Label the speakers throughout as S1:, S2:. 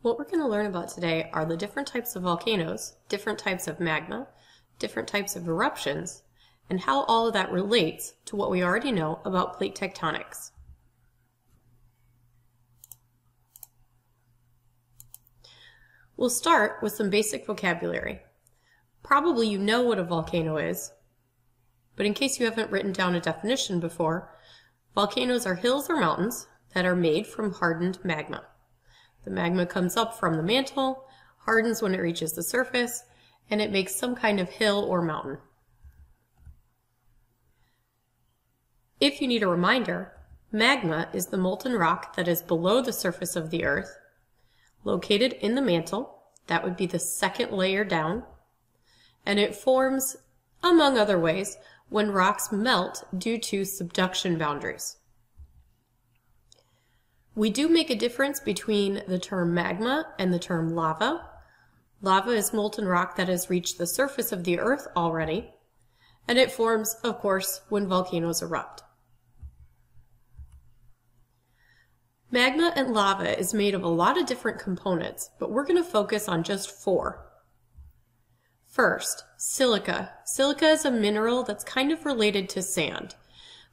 S1: What we're going to learn about today are the different types of volcanoes, different types of magma, different types of eruptions, and how all of that relates to what we already know about plate tectonics. We'll start with some basic vocabulary. Probably you know what a volcano is, but in case you haven't written down a definition before, volcanoes are hills or mountains that are made from hardened magma. The magma comes up from the mantle, hardens when it reaches the surface, and it makes some kind of hill or mountain. If you need a reminder, magma is the molten rock that is below the surface of the earth, located in the mantle. That would be the second layer down, and it forms, among other ways, when rocks melt due to subduction boundaries. We do make a difference between the term magma and the term lava. Lava is molten rock that has reached the surface of the earth already, and it forms, of course, when volcanoes erupt. Magma and lava is made of a lot of different components, but we're going to focus on just 4. First, silica. Silica is a mineral that's kind of related to sand.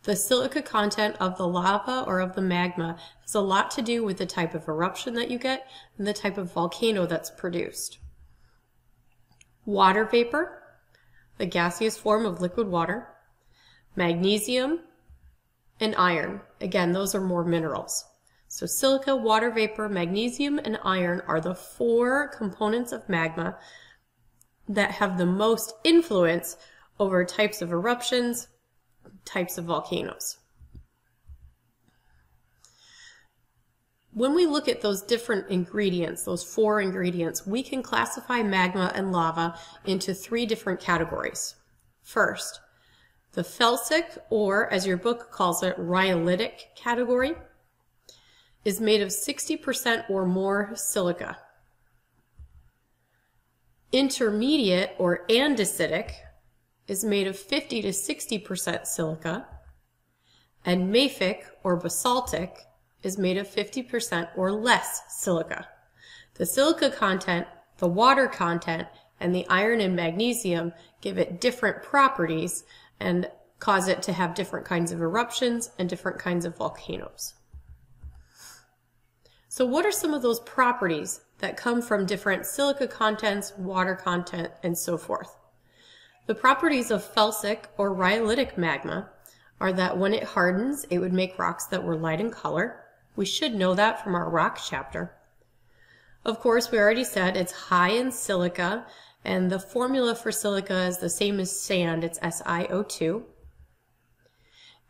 S1: The silica content of the lava or of the magma has a lot to do with the type of eruption that you get and the type of volcano that's produced. Water vapor, the gaseous form of liquid water, magnesium, and iron. Again, those are more minerals. So silica, water vapor, magnesium, and iron are the 4 components of magma that have the most influence over types of eruptions, types of volcanoes. When we look at those different ingredients, those 4 ingredients, we can classify magma and lava into 3 different categories. First, the felsic, or as your book calls it, rhyolitic category, is made of 60% or more silica. Intermediate, or andesitic, is made of 50 to 60% silica, and mafic, or basaltic, is made of 50% or less silica. The silica content, the water content, and the iron and magnesium give it different properties and cause it to have different kinds of eruptions and different kinds of volcanoes. So what are some of those properties that come from different silica contents, water content, and so forth? The properties of felsic or rhyolitic magma are that when it hardens, it would make rocks that were light in color. We should know that from our rock chapter. Of course, we already said it's high in silica, and the formula for silica is the same as sand. It's SiO2.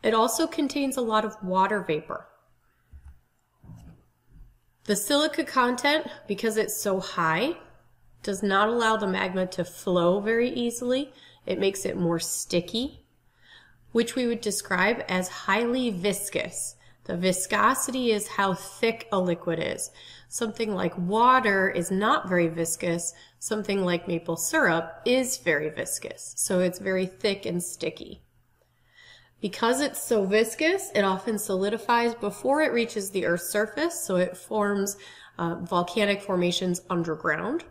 S1: It also contains a lot of water vapor. The silica content, because it's so high, does not allow the magma to flow very easily. It makes it more sticky, which we would describe as highly viscous. The viscosity is how thick a liquid is. Something like water is not very viscous. Something like maple syrup is very viscous. So it's very thick and sticky. Because it's so viscous, it often solidifies before it reaches the Earth's surface, so it forms volcanic formations underground.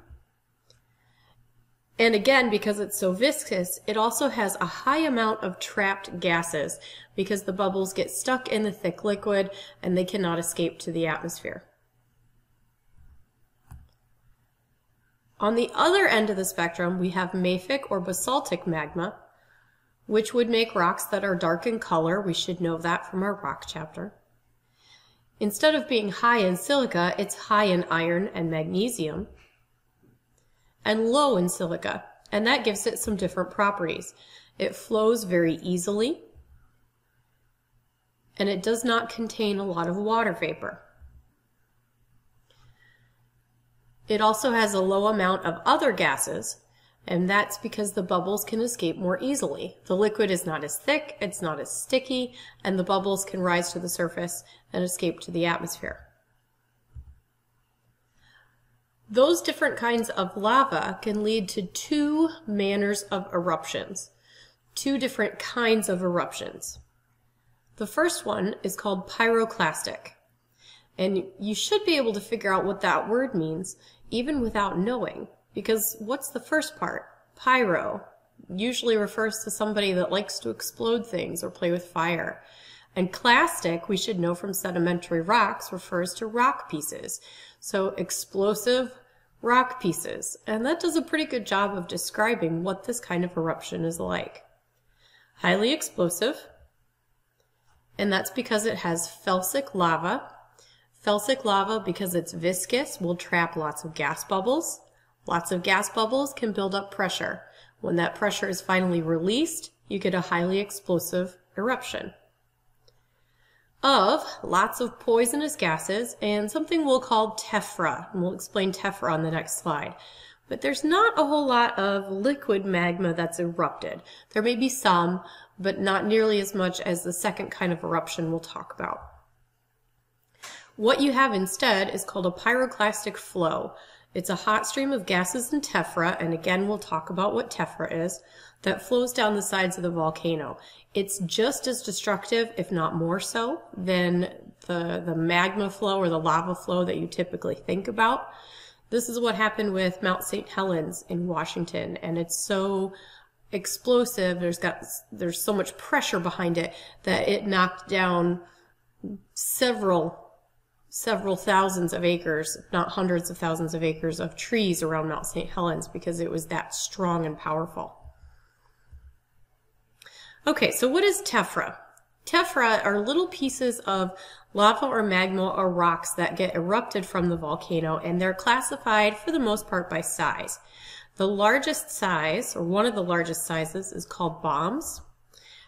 S1: And again, because it's so viscous, it also has a high amount of trapped gases because the bubbles get stuck in the thick liquid and they cannot escape to the atmosphere. On the other end of the spectrum, we have mafic or basaltic magma, which would make rocks that are dark in color. We should know that from our rock chapter. Instead of being high in silica, it's high in iron and magnesium, and low in silica, and that gives it some different properties. It flows very easily, and it does not contain a lot of water vapor. It also has a low amount of other gases, and that's because the bubbles can escape more easily. The liquid is not as thick, it's not as sticky, and the bubbles can rise to the surface and escape to the atmosphere. Those different kinds of lava can lead to 2 manners of eruptions, 2 different kinds of eruptions. The first one is called pyroclastic, And you should be able to figure out what that word means even without knowing, because what's the first part? Pyro usually refers to somebody that likes to explode things or play with fire. And clastic, we should know from sedimentary rocks, refers to rock pieces. So explosive rock pieces. And that does a pretty good job of describing what this kind of eruption is like. Highly explosive, and that's because it has felsic lava. Felsic lava, because it's viscous, will trap lots of gas bubbles. Lots of gas bubbles can build up pressure. When that pressure is finally released, you get a highly explosive eruption. Of lots of poisonous gases and something we'll call tephra, and we'll explain tephra on the next slide. But there's not a whole lot of liquid magma that's erupted. There may be some, but not nearly as much as the second kind of eruption we'll talk about. What you have instead is called a pyroclastic flow. It's a hot stream of gases and tephra, and again we'll talk about what tephra is, that flows down the sides of the volcano. It's just as destructive, if not more so, than the magma flow or the lava flow that you typically think about. This is what happened with Mount St. Helens in Washington, and it's so explosive, there's so much pressure behind it that it knocked down several thousands of acres, if not hundreds of thousands of acres of trees around Mount St. Helens because it was that strong and powerful. Okay, so what is tephra? Tephra are little pieces of lava or magma or rocks that get erupted from the volcano, and they're classified for the most part by size. The largest size, or one of the largest sizes, is called bombs,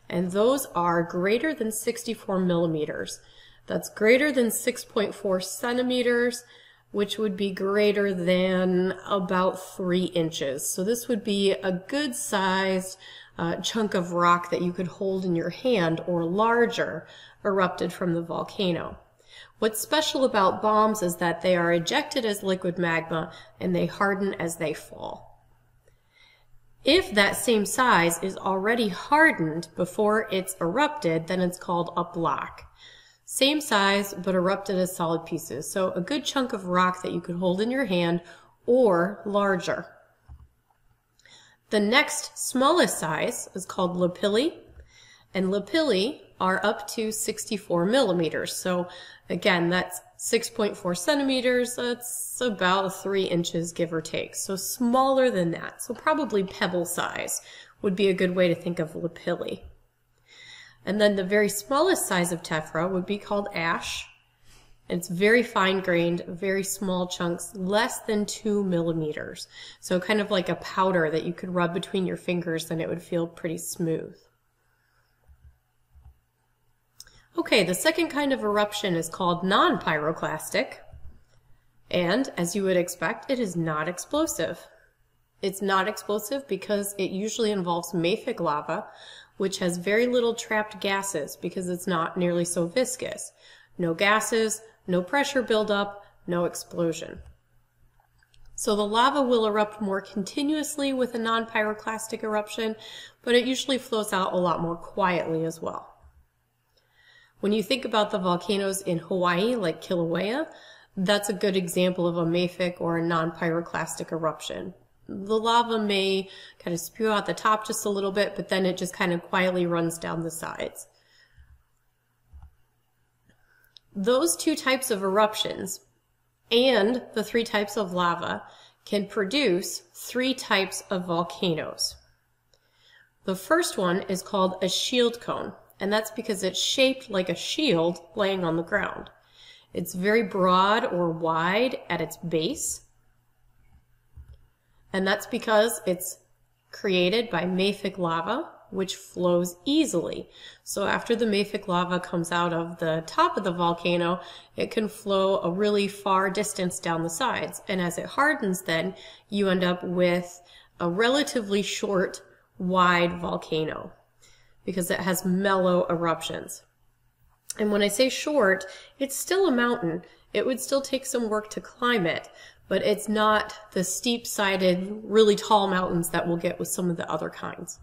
S1: and those are greater than 64 millimeters. That's greater than 6.4 centimeters, which would be greater than about 3 inches. So this would be a good sized chunk of rock that you could hold in your hand or larger erupted from the volcano. What's special about bombs is that they are ejected as liquid magma and they harden as they fall. If that same size is already hardened before it's erupted, then it's called a block. Same size, but erupted as solid pieces. So a good chunk of rock that you could hold in your hand or larger. The next smallest size is called lapilli, and lapilli are up to 64 millimeters. So again, that's 6.4 centimeters. That's about 3 inches, give or take. So smaller than that. So probably pebble size would be a good way to think of lapilli. And then the very smallest size of tephra would be called ash. It's very fine-grained, very small chunks, less than 2 millimeters. So kind of like a powder that you could rub between your fingers and it would feel pretty smooth. Okay, the second kind of eruption is called non-pyroclastic. And as you would expect, it is not explosive. It's not explosive because it usually involves mafic lava, which has very little trapped gases because it's not nearly so viscous. No gases, no pressure buildup, no explosion. So the lava will erupt more continuously with a non-pyroclastic eruption, but it usually flows out a lot more quietly as well. When you think about the volcanoes in Hawaii, like Kilauea, that's a good example of a mafic or a non-pyroclastic eruption. The lava may kind of spew out the top just a little bit, but then it just kind of quietly runs down the sides. Those two types of eruptions and the 3 types of lava can produce 3 types of volcanoes. The first one is called a shield cone, and that's because it's shaped like a shield laying on the ground. It's very broad or wide at its base, and that's because it's created by mafic lava, which flows easily. So after the mafic lava comes out of the top of the volcano, it can flow a really far distance down the sides. And as it hardens, then you end up with a relatively short, wide volcano because it has mellow eruptions. And when I say short, it's still a mountain. It would still take some work to climb it, but it's not the steep-sided, really tall mountains that we'll get with some of the other kinds.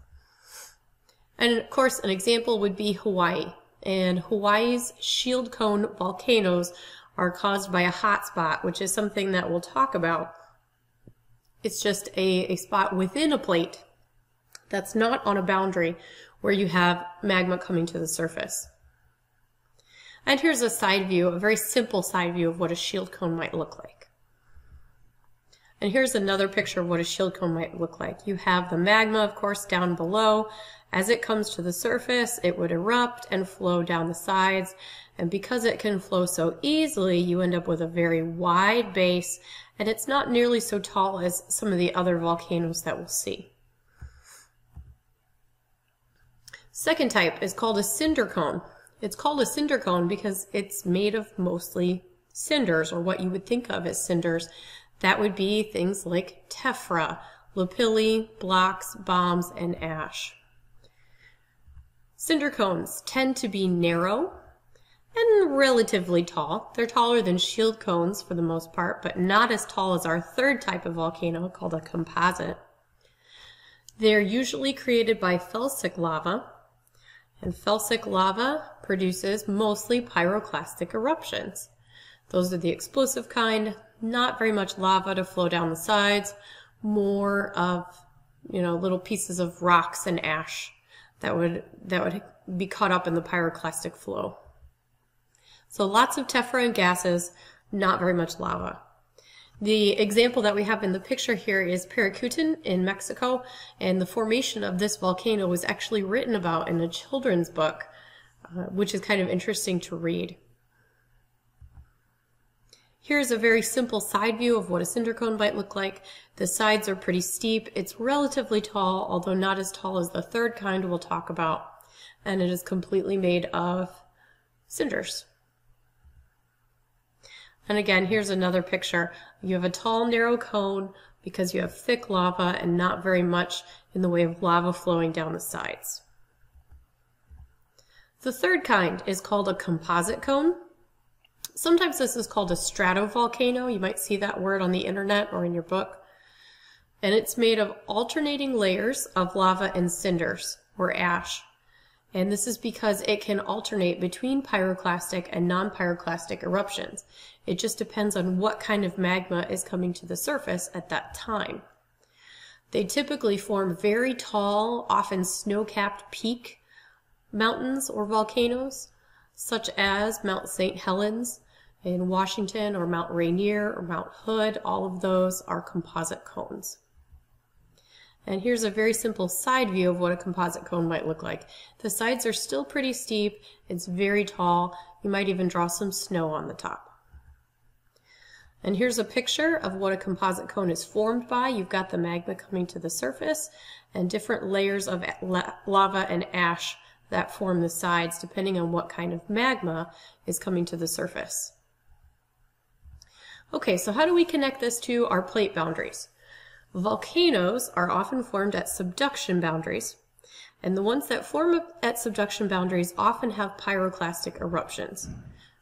S1: And of course, an example would be Hawaii. And Hawaii's shield cone volcanoes are caused by a hot spot, which is something that we'll talk about. It's just a spot within a plate that's not on a boundary where you have magma coming to the surface. And here's a side view, a very simple side view of what a shield cone might look like. And here's another picture of what a shield cone might look like. You have the magma, of course, down below. As it comes to the surface, it would erupt and flow down the sides. And because it can flow so easily, you end up with a very wide base, and it's not nearly so tall as some of the other volcanoes that we'll see. Second type is called a cinder cone. It's called a cinder cone because it's made of mostly cinders, or what you would think of as cinders. That would be things like tephra, lapilli, blocks, bombs, and ash. Cinder cones tend to be narrow and relatively tall. They're taller than shield cones for the most part, but not as tall as our third type of volcano called a composite. They're usually created by felsic lava, and felsic lava produces mostly pyroclastic eruptions. Those are the explosive kind, not very much lava to flow down the sides, more of, little pieces of rocks and ash that would be caught up in the pyroclastic flow. So lots of tephra and gases, not very much lava. The example that we have in the picture here is Pyroclastic in Mexico, and the formation of this volcano was actually written about in a children's book, which is kind of interesting to read. Here's a very simple side view of what a cinder cone might look like. The sides are pretty steep. It's relatively tall, although not as tall as the third kind we'll talk about, and it is completely made of cinders. And again, here's another picture. You have a tall, narrow cone because you have thick lava and not very much in the way of lava flowing down the sides. The third kind is called a composite cone. Sometimes this is called a stratovolcano. You might see that word on the internet or in your book. And it's made of alternating layers of lava and cinders, or ash. And this is because it can alternate between pyroclastic and non-pyroclastic eruptions. It just depends on what kind of magma is coming to the surface at that time. They typically form very tall, often snow-capped peak mountains or volcanoes, such as Mount St. Helens in Washington, or Mount Rainier, or Mount Hood. All of those are composite cones. And here's a very simple side view of what a composite cone might look like. The sides are still pretty steep. It's very tall. You might even draw some snow on the top. And here's a picture of what a composite cone is formed by. You've got the magma coming to the surface and different layers of lava and ash that form the sides depending on what kind of magma is coming to the surface. Okay, so how do we connect this to our plate boundaries? Volcanoes are often formed at subduction boundaries, and the ones that form at subduction boundaries often have pyroclastic eruptions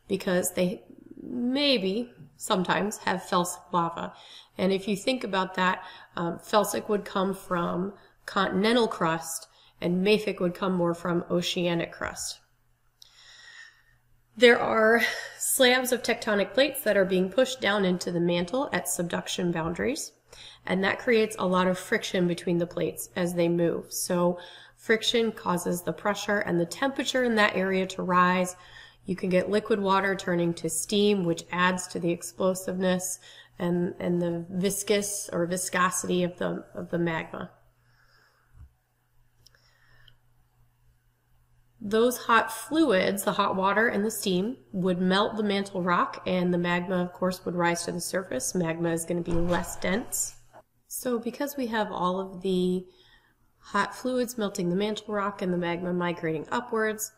S1: because they maybe sometimes have felsic lava. And if you think about that, felsic would come from continental crust and mafic would come more from oceanic crust. There are slabs of tectonic plates that are being pushed down into the mantle at subduction boundaries, and that creates a lot of friction between the plates as they move. So friction causes the pressure and the temperature in that area to rise. You can get liquid water turning to steam, which adds to the explosiveness and the viscosity of the magma. Those hot fluids, the hot water and the steam, would melt the mantle rock, and the magma, of course, would rise to the surface. Magma is going to be less dense. So because we have all of the hot fluids melting the mantle rock and the magma migrating upwards,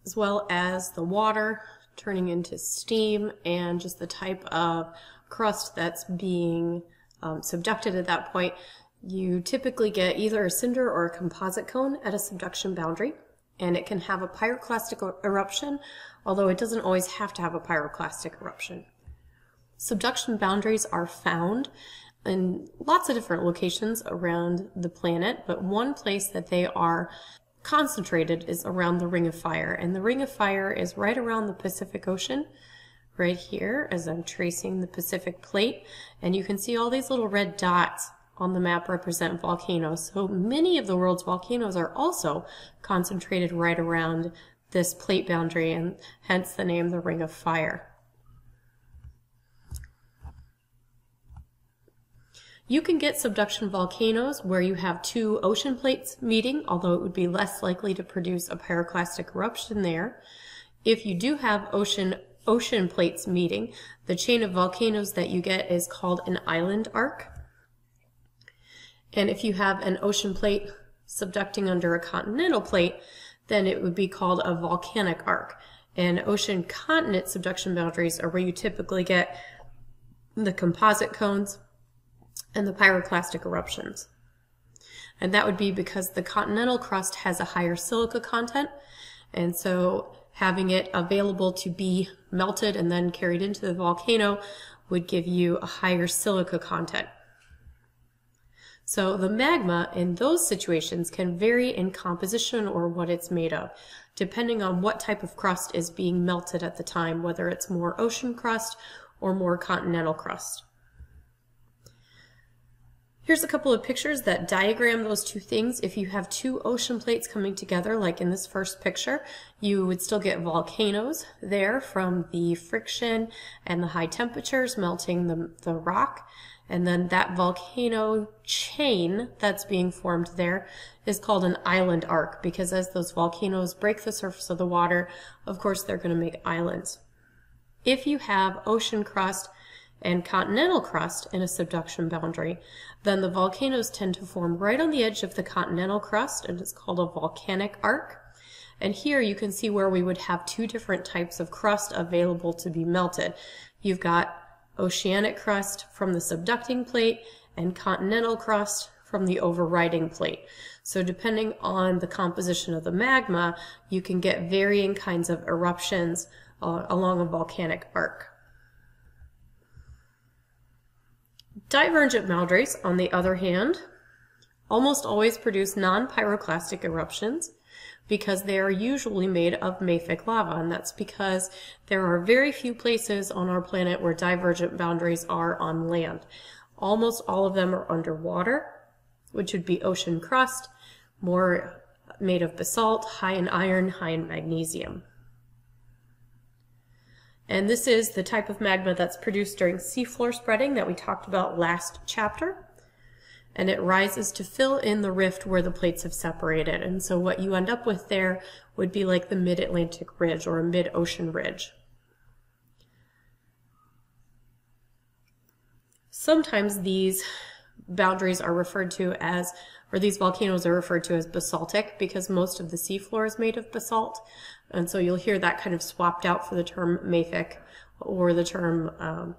S1: as well as the water turning into steam and just the type of crust that's being subducted at that point, you typically get either a cinder or a composite cone at a subduction boundary. And it can have a pyroclastic eruption, although it doesn't always have to have a pyroclastic eruption. Subduction boundaries are found in lots of different locations around the planet, but one place that they are concentrated is around the Ring of Fire. And the Ring of Fire is right around the Pacific Ocean, right here as I'm tracing the Pacific Plate, and you can see all these little red dots on the map represent volcanoes. So many of the world's volcanoes are also concentrated right around this plate boundary, and hence the name the Ring of Fire. You can get subduction volcanoes where you have two ocean plates meeting, although it would be less likely to produce a pyroclastic eruption there. If you do have ocean plates meeting, the chain of volcanoes that you get is called an island arc. And if you have an ocean plate subducting under a continental plate, then it would be called a volcanic arc. And ocean continent subduction boundaries are where you typically get the composite cones and the pyroclastic eruptions. And that would be because the continental crust has a higher silica content, and so having it available to be melted and then carried into the volcano would give you a higher silica content. So the magma in those situations can vary in composition or what it's made of, depending on what type of crust is being melted at the time, whether it's more ocean crust or more continental crust. Here's a couple of pictures that diagram those two things. If you have two ocean plates coming together, like in this first picture, you would still get volcanoes there from the friction and the high temperatures melting the rock. And then that volcano chain that's being formed there is called an island arc, because as those volcanoes break the surface of the water, of course they're going to make islands. If you have ocean crust and continental crust in a subduction boundary, then the volcanoes tend to form right on the edge of the continental crust, and it's called a volcanic arc. And here you can see where we would have two different types of crust available to be melted. You've got oceanic crust from the subducting plate and continental crust from the overriding plate. So depending on the composition of the magma, you can get varying kinds of eruptions along a volcanic arc. Divergent boundaries, on the other hand, almost always produce non-pyroclastic eruptions because they are usually made of mafic lava, and that's because there are very few places on our planet where divergent boundaries are on land. Almost all of them are underwater, which would be ocean crust, more made of basalt, high in iron, high in magnesium. And this is the type of magma that's produced during seafloor spreading that we talked about last chapter. And it rises to fill in the rift where the plates have separated. And so what you end up with there would be like the mid-Atlantic ridge or a mid-ocean ridge. Sometimes these boundaries are referred to as, or these volcanoes are referred to as basaltic, because most of the seafloor is made of basalt. And so you'll hear that kind of swapped out for the term mafic or the term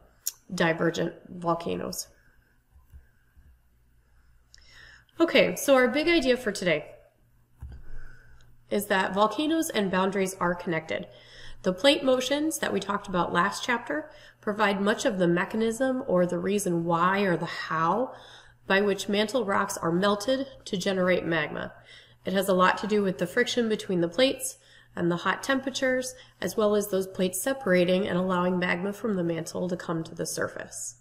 S1: divergent volcanoes. Okay, so our big idea for today is that volcanoes and boundaries are connected. The plate motions that we talked about last chapter provide much of the mechanism or the reason why or the how by which mantle rocks are melted to generate magma. It has a lot to do with the friction between the plates and the hot temperatures, as well as those plates separating and allowing magma from the mantle to come to the surface.